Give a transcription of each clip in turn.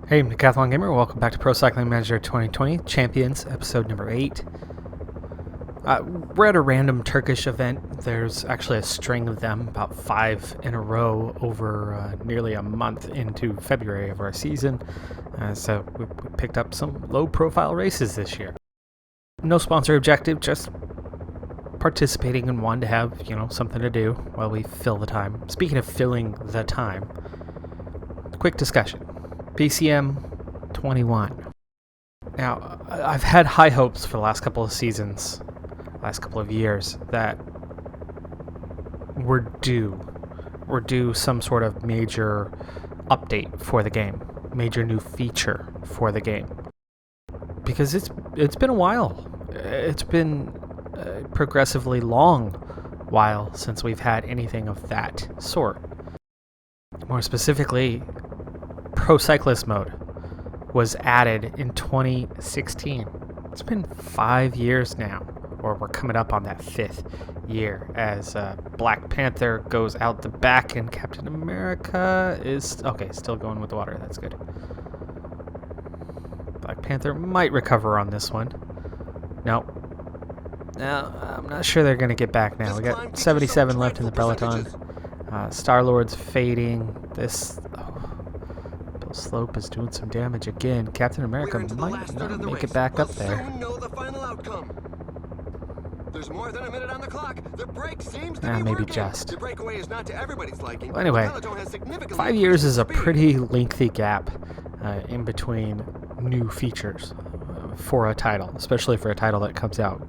Hey, Decathlon Gamer, welcome back to Pro Cycling Manager 2020 Champions, episode number 8. We're at a random Turkish event. There's actually a string of them, about 5 in a row over nearly a month into February of our season. So we picked up some low-profile races this year. No sponsor objective, just participating in one to have, something to do while we fill the time. Speaking of filling the time, quick discussion. PCM20. Now, I've had high hopes for the last couple of seasons, last couple of years, that we're due some sort of major update for the game, major new feature for the game. Because it's been a while. It's been a progressively long while since we've had anything of that sort. More specifically, Pro Cyclist mode was added in 2016. It's been 5 years now, or we're coming up on that 5th year, as Black Panther goes out the back and Captain America is... okay, still going with the water, that's good. Black Panther might recover on this one. No, I'm not sure they're going to get back now. We got 77 left in the peloton. Star-Lord's fading. This... slope is doing some damage again. Captain America might not make it back up there. There's more than a minute on the clock. The break seems to be maybe working. just. The breakaway is not to everybody's liking. Well, anyway, 5 years is a pretty lengthy gap in between new features for a title, especially for a title that comes out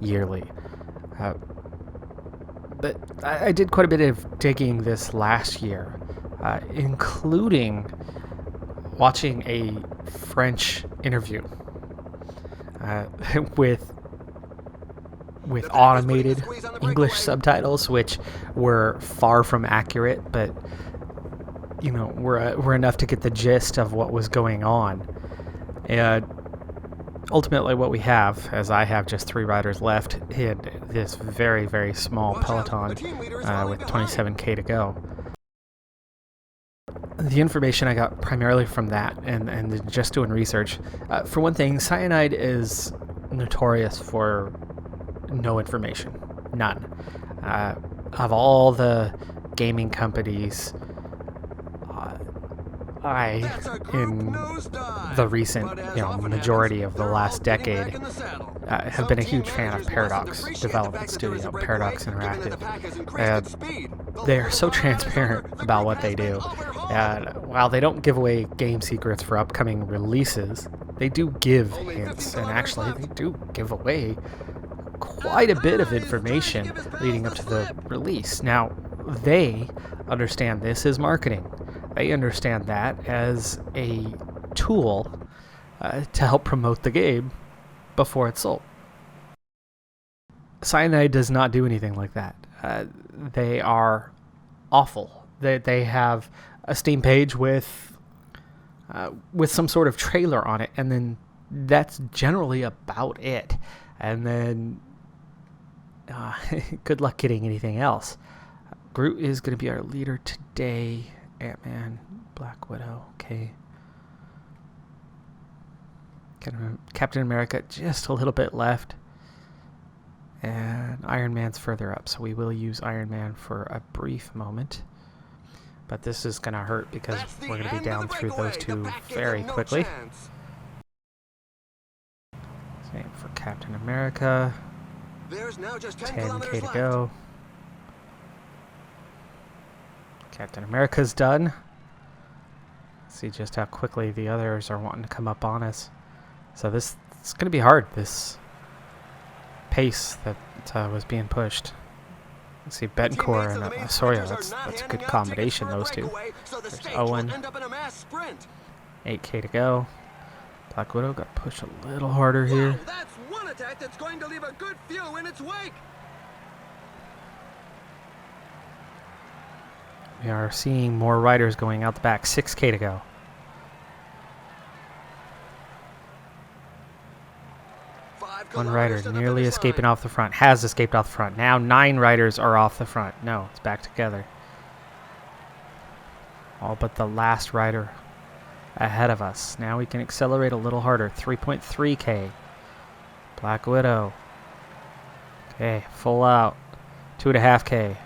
yearly. But I did quite a bit of digging this last year, including watching a French interview with automated English subtitles, which were far from accurate, but were enough to get the gist of what was going on. And ultimately, what we have, as I have just 3 riders left in this very, very small peloton with 27k to go. The information I got primarily from that and just doing research. For one thing, Cyanide is notorious for no information. None. Of all the gaming companies, in the recent majority of the last decade, have been a huge fan of Paradox Development Studio, Paradox Interactive. And they're so transparent about what they do. And while they don't give away game secrets for upcoming releases, they do give hints, and actually they do give away quite a bit of information leading up to the release. Now, they understand this as marketing. They understand that as a tool to help promote the game before it's sold. Cyanide does not do anything like that. They are awful. They have a Steam page with some sort of trailer on it, and then that's generally about it. And then good luck getting anything else. Groot is going to be our leader today. Ant-Man, Black Widow, okay. Captain America, just a little bit left. And Iron Man's further up, so we will use Iron Man for a brief moment. But this is going to hurt because we're going to be down through those two very quickly. Same for Captain America. There's now just 10k to go. Captain America's done. Let's see just how quickly the others are wanting to come up on us. So it's going to be hard, this pace that was being pushed. Let's see, Betancourt and Osorio, that's a good combination, those two. There's Owen. 8k to go. Black Widow got pushed a little harder here. That's one attack that's going to leave a good few in its wake. We are seeing more riders going out the back. 6k to go. One rider nearly escaping off the front. Has escaped off the front. Now 9 riders are off the front. No, it's back together. All but the last rider ahead of us. Now we can accelerate a little harder. 3.3k. Black Widow. Okay, full out. 2.5k.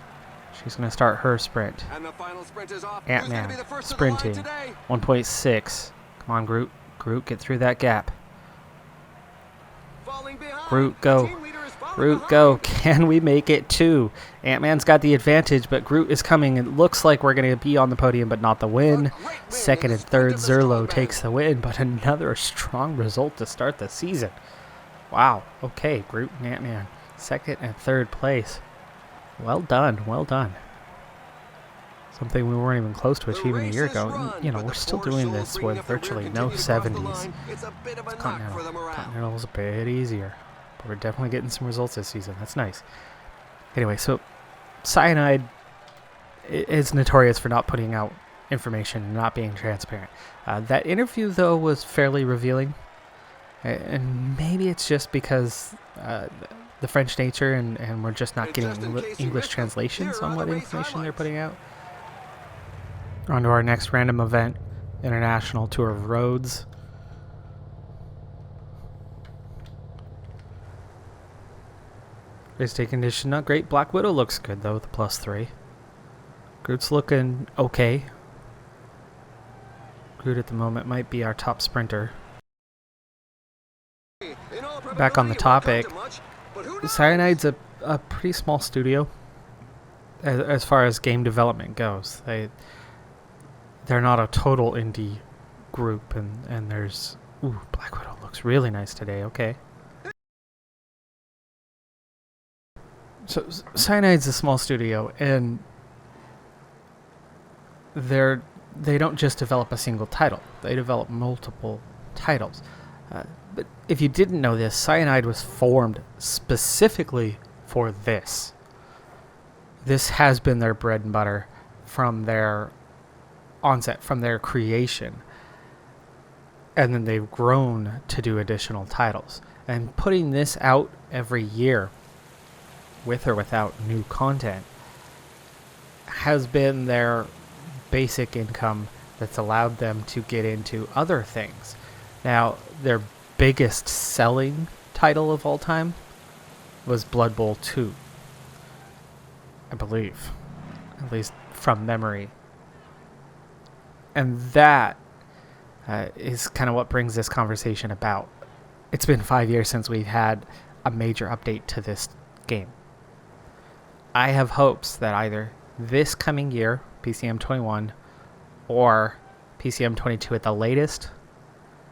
She's going to start her sprint. And the final sprint is off. Ant-Man sprinting. 1.6. Come on, Groot. Groot, get through that gap. Groot, go. Groot, go. Can we make it too? Ant-Man's got the advantage, but Groot is coming. It looks like we're going to be on the podium, but not the win. Second and third, Zerlo takes the win, but another strong result to start the season. Wow. Okay, Groot and Ant-Man. Second and third place. Well done. Well done. Something we weren't even close to achieving a year ago. And, you know, we're still doing this with virtually no 70s. Continental's a bit easier. But we're definitely getting some results this season. That's nice. Anyway, so Cyanide is notorious for not putting out information and not being transparent. That interview, though, was fairly revealing. And maybe it's just because the French nature and we're just not getting English translations on what information they're putting out. On to our next random event, International Tour of Roads. Race day condition, not great. Black Widow looks good, though, with the +3. Groot's looking okay. Groot at the moment might be our top sprinter. Back on the topic, Cyanide's a pretty small studio as far as game development goes. They're not a total indie group, and there's... Ooh, Black Widow looks really nice today, okay. So, Cyanide's a small studio, and they don't just develop a single title. They develop multiple titles. But if you didn't know this, Cyanide was formed specifically for this. This has been their bread and butter from their onset, from their creation. And then they've grown to do additional titles. And putting this out every year, with or without new content, has been their basic income that's allowed them to get into other things. Now, their biggest selling title of all time was Blood Bowl 2, I believe, at least from memory. And that is kind of what brings this conversation about. It's been 5 years since we've had a major update to this game. I have hopes that either this coming year, PCM21, or PCM22 at the latest,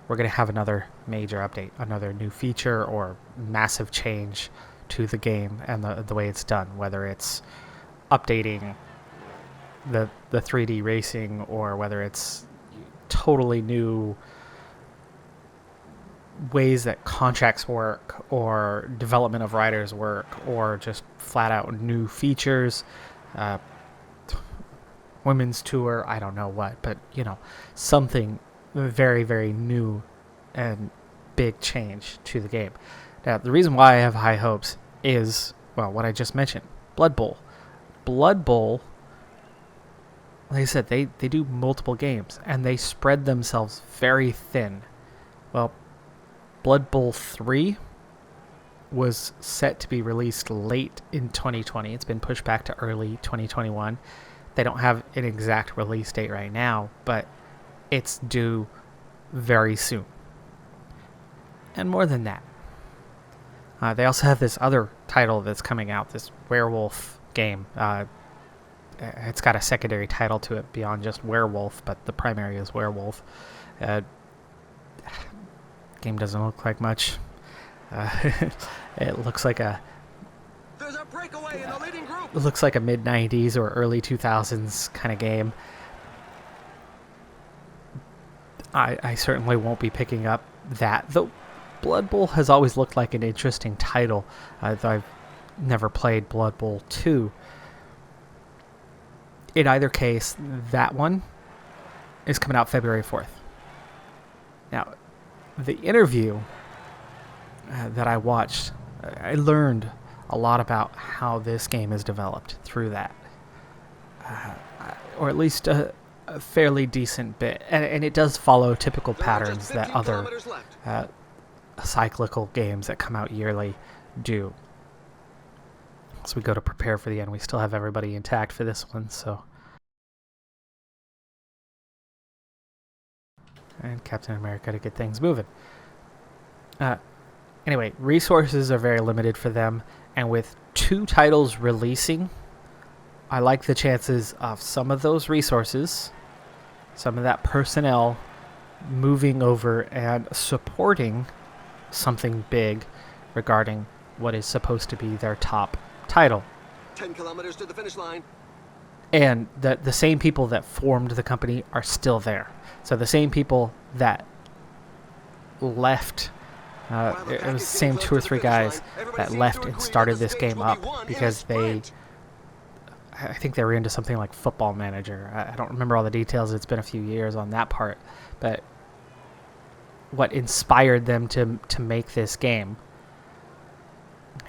we're going to have another major update, another new feature or massive change to the game and the way it's done, whether it's updating the 3D racing or whether it's totally new ways that contracts work or development of riders work or just flat out new features, women's tour, I don't know what, but you know, something very, very new and big change to the game. Now, the reason why I have high hopes is, well, what I just mentioned, Blood Bowl. Blood Bowl, like I said, they do multiple games, and they spread themselves very thin. Well, Blood Bowl 3 was set to be released late in 2020. It's been pushed back to early 2021. They don't have an exact release date right now, but it's due very soon. And more than that, they also have this other title that's coming out, this werewolf game. It's got a secondary title to it beyond just werewolf, but the primary is werewolf. Game doesn't look like much. It looks like There's a breakaway in the leading group. it looks like a mid-90s or early 2000s kind of game. I certainly won't be picking up that, though Blood Bowl has always looked like an interesting title, though I've never played Blood Bowl 2. In either case, that one is coming out February 4th. Now, the interview that I watched, I learned a lot about how this game is developed through that. Or at least a fairly decent bit, and it does follow typical patterns that other cyclical games that come out yearly do. As we go to prepare for the end, we still have everybody intact for this one, so. And Captain America to get things moving. Anyway, resources are very limited for them, and with 2 titles releasing, I like the chances of some of those resources, some of that personnel, moving over and supporting something big regarding what is supposed to be their top title. 10 kilometers to the finish line. And the same people that formed the company are still there. So the same people that left, it was the same 2 or 3 guys that left and started this game up because I think they were into something like Football Manager. I don't remember all the details. It's been a few years on that part. But what inspired them to make this game.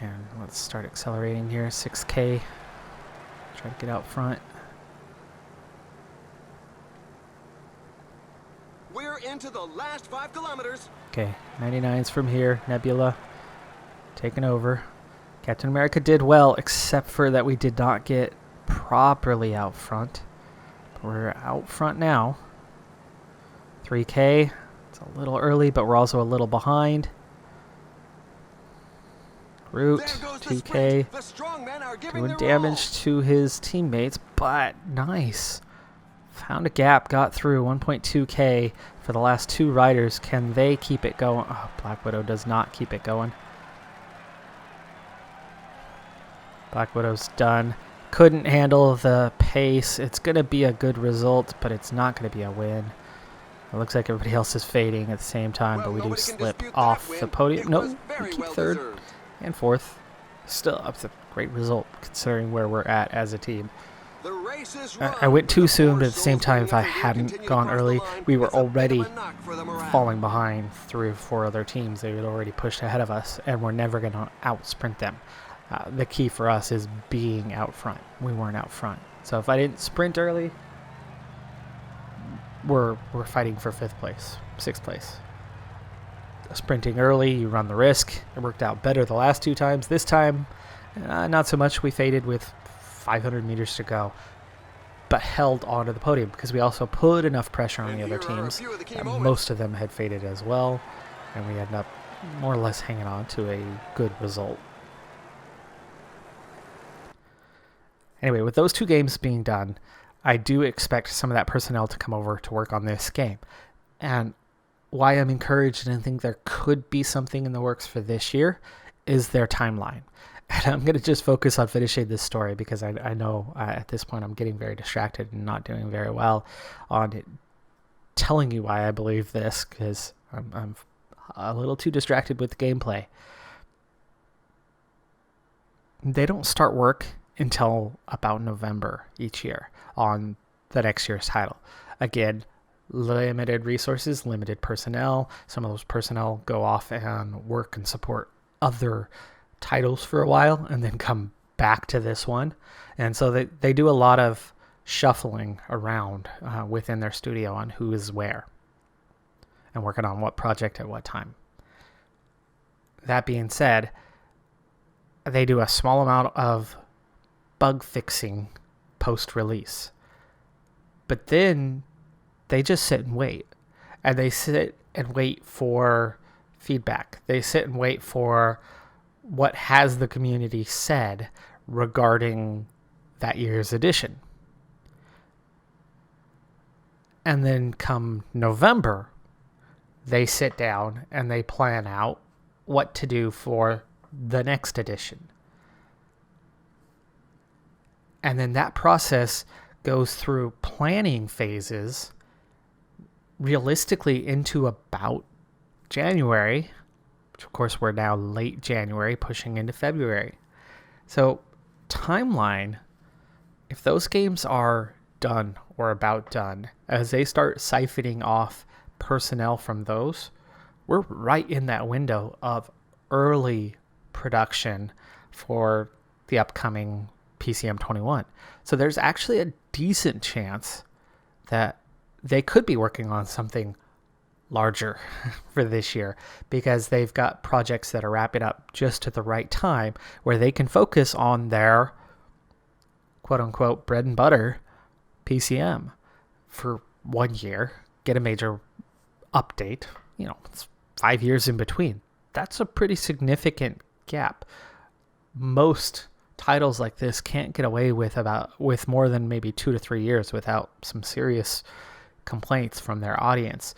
And let's start accelerating here. 6K. Try to get out front. We're into the last 5 kilometers. Okay, 99's from here. Nebula taking over. Captain America did well, except for that we did not get properly out front. We're out front now. 3K. It's a little early, but we're also a little behind. Root, 2K. Doing damage to his teammates, but nice. Found a gap, got through. 1.2K for the last 2 riders. Can they keep it going? Oh, Black Widow does not keep it going. Black Widow's done. Couldn't handle the pace. It's going to be a good result, but it's not going to be a win. It looks like everybody else is fading at the same time, but we do slip off the podium. No, we keep 3rd and 4th. Still up to a great result considering where we're at as a team. I went too soon, but at the same time, if I hadn't gone early, we were already falling behind 3 or 4 other teams. They had already pushed ahead of us, and we're never going to out-sprint them. The key for us is being out front. We weren't out front. So if I didn't sprint early, we're fighting for 5th place, 6th place. Sprinting early, you run the risk. It worked out better the last 2 times. This time, not so much. We faded with 500 meters to go, but held onto the podium because we also put enough pressure on the other teams. Most of them had faded as well, and we ended up more or less hanging on to a good result. Anyway, with those 2 games being done, I do expect some of that personnel to come over to work on this game. And why I'm encouraged and I think there could be something in the works for this year is their timeline. And I'm going to just focus on finishing this story because I know at this point I'm getting very distracted and not doing very well on it, telling you why I believe this because I'm a little too distracted with the gameplay. They don't start work until about November each year on the next year's title. Again, limited resources, limited personnel. Some of those personnel go off and work and support other titles for a while and then come back to this one. And so they do a lot of shuffling around within their studio on who is where and working on what project at what time. That being said, they do a small amount of bug fixing post-release. But then they just sit and wait. And they sit and wait for feedback. They sit and wait for what has the community said regarding that year's edition. And then come November, they sit down and they plan out what to do for the next edition. And then that process goes through planning phases realistically into about January, which of course we're now late January, pushing into February. So timeline, if those games are done or about done, as they start siphoning off personnel from those, we're right in that window of early production for the upcoming PCM20. So there's actually a decent chance that they could be working on something larger for this year, because they've got projects that are wrapping up just at the right time where they can focus on their quote unquote bread and butter PCM for 1 year, get a major update. It's 5 years in between. That's a pretty significant gap. Most titles like this can't get away with more than maybe 2 to 3 years without some serious complaints from their audience.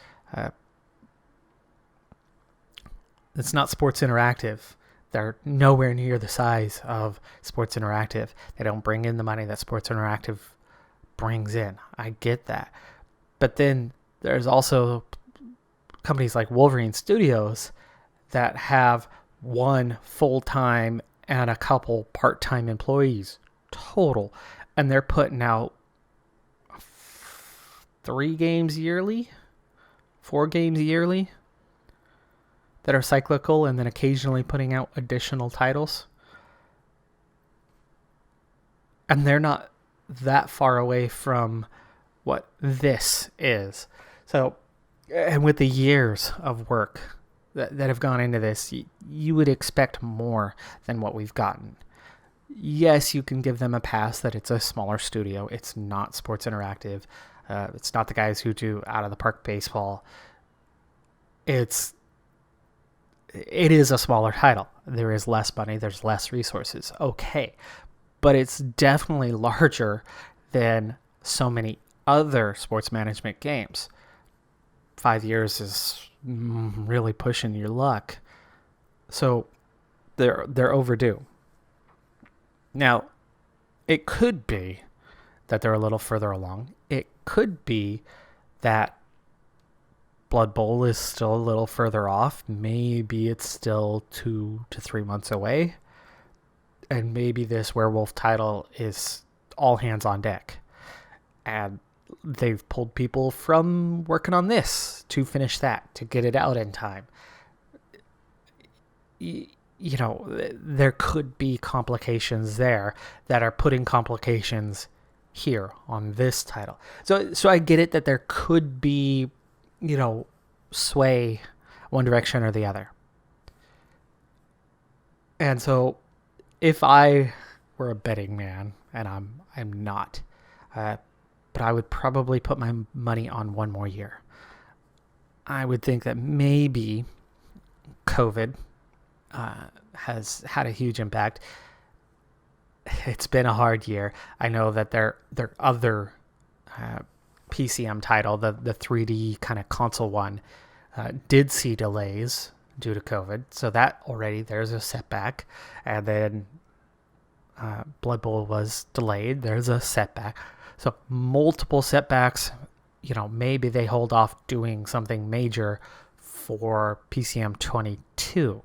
It's not Sports Interactive. They're nowhere near the size of Sports Interactive. They don't bring in the money that Sports Interactive brings in. I get that. But then there's also companies like Wolverine Studios that have one full-time and a couple part-time employees total. And they're putting out 3 games yearly, 4 games yearly that are cyclical, and then occasionally putting out additional titles. And they're not that far away from what this is. So, and with the years of work that have gone into this, you would expect more than what we've gotten. Yes, you can give them a pass that it's a smaller studio. It's not Sports Interactive. It's not the guys who do Out of the Park Baseball. It is a smaller title. There is less money. There's less resources. Okay. But it's definitely larger than so many other sports management games. 5 years is really pushing your luck. So they're overdue. Now, it could be that they're a little further along. It could be that Blood Bowl is still a little further off. Maybe it's still 2 to 3 months away. And maybe this Werewolf title is all hands on deck. And they've pulled people from working on this to finish that, to get it out in time. There could be complications there that are putting complications here on this title. So I get it that there could be, sway one direction or the other. And so if I were a betting man, and I'm not, but I would probably put my money on 1 more year. I would think that maybe COVID has had a huge impact. It's been a hard year. I know that their other PCM title, the 3D kind of console one, did see delays due to COVID. So that already, there's a setback. And then Blood Bowl was delayed. There's a setback. So multiple setbacks. Maybe they hold off doing something major for PCM22.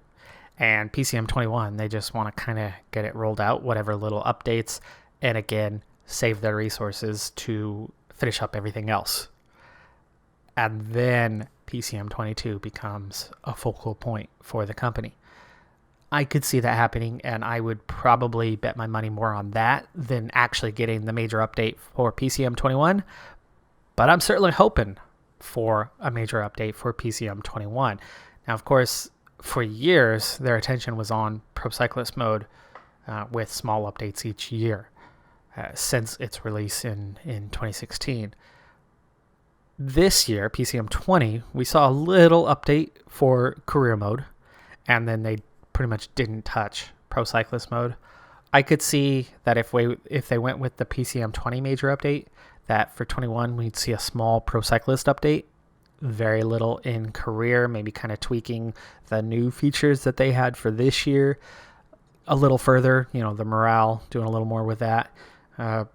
And PCM21, they just want to kind of get it rolled out, whatever little updates, and again, save their resources to finish up everything else. And then PCM22 becomes a focal point for the company. I could see that happening, and I would probably bet my money more on that than actually getting the major update for PCM21. But I'm certainly hoping for a major update for PCM21. Now, of course, for years, their attention was on Pro Cyclist mode with small updates each year since its release in 2016. This year, PCM20, we saw a little update for career mode, and then they pretty much didn't touch Pro Cyclist mode. I could see that if they went with the PCM20 major update, that for 21 we'd see a small Pro Cyclist update. Very little in career, maybe kind of tweaking the new features that they had for this year a little further, the morale, doing a little more with that. But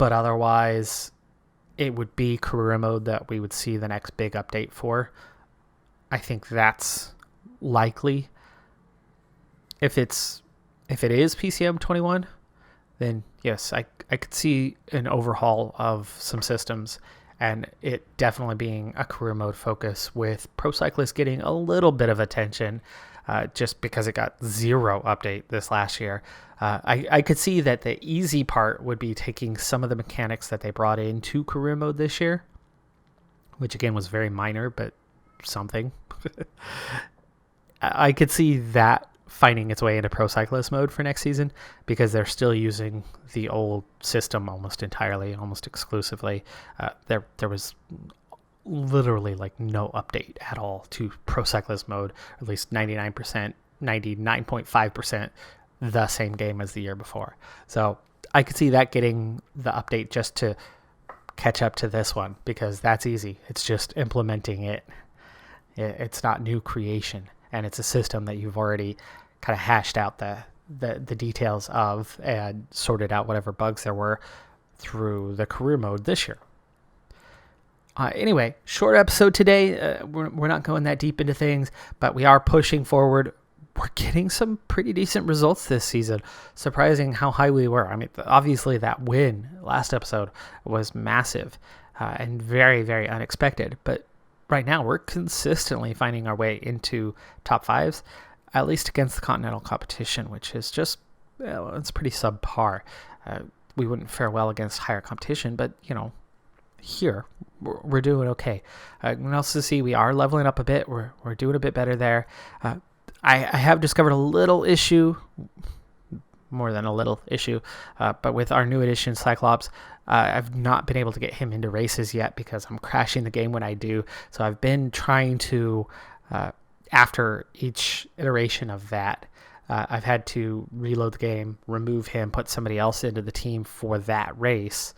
otherwise, it would be career mode that we would see the next big update for. I think that's likely. If it is PCM21, then yes, I could see an overhaul of some systems, and it definitely being a career mode focus with Pro Cyclist getting a little bit of attention. just because it got zero update this last year. I could see that the easy part would be taking some of the mechanics that they brought into career mode this year, which again was very minor, but something. I could see that finding its way into Pro Cyclist mode for next season, because they're still using the old system almost entirely, almost exclusively. There was literally like no update at all to Pro Cyclist mode, or at least 99.5% the same game as the year before. So I could see that getting the update just to catch up to this one, because that's easy. It's just implementing it. It's not new creation, and it's a system that you've already kind of hashed out the details of and sorted out whatever bugs there were through the career mode this year. Anyway, short episode today. We're not going that deep into things, but we are pushing forward. We're getting some pretty decent results this season. Surprising how high we were. I mean, obviously that win last episode was massive and very, very unexpected. But right now we're consistently finding our way into top fives, at least against the continental competition, which is just, well, it's pretty subpar. We wouldn't fare well against higher competition, but, here we're doing okay. And also see we are leveling up a bit. We're doing a bit better there. I have discovered a little issue, more than a little issue, but with our new edition Cyclops, I've not been able to get him into races yet because I'm crashing the game when I do. So I've been trying to, after each iteration of that, I've had to reload the game, remove him, put somebody else into the team for that race,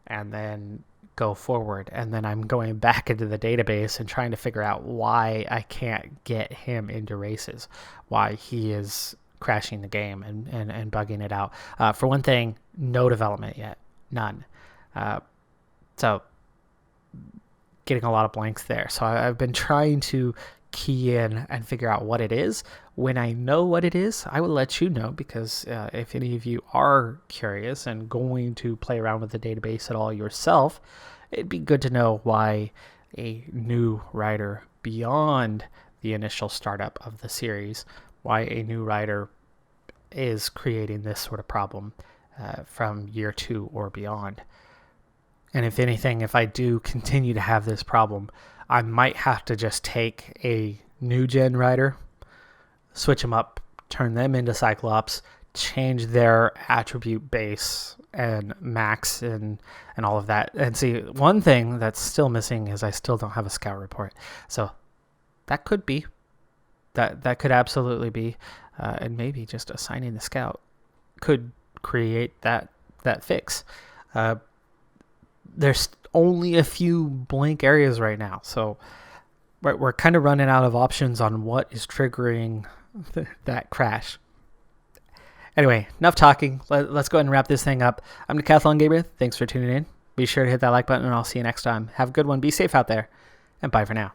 and then go forward. And then I'm going back into the database and trying to figure out why I can't get him into races, why he is crashing the game and bugging it out. For one thing, no development yet, none. So getting a lot of blanks there. So I've been trying to key in and figure out what it is. When I know what it is, I will let you know, because if any of you are curious and going to play around with the database at all yourself, it'd be good to know why a new rider beyond the initial startup of the series, why a new rider is creating this sort of problem from year 2 or beyond. And if anything, if I do continue to have this problem, I might have to just take a new gen rider, switch them up, turn them into Cyclops, change their attribute base and max and all of that. And see, one thing that's still missing is I still don't have a scout report. So that could be, that could absolutely be, and maybe just assigning the scout could create that fix. There's only a few blank areas right now, so we're kind of running out of options on what is triggering that crash. Anyway, enough talking. Let's go ahead and wrap this thing up. I'm Decathlon Gabriel. Thanks for tuning in. Be sure to hit that like button, and I'll see you next time. Have a good one. Be safe out there, and bye for now.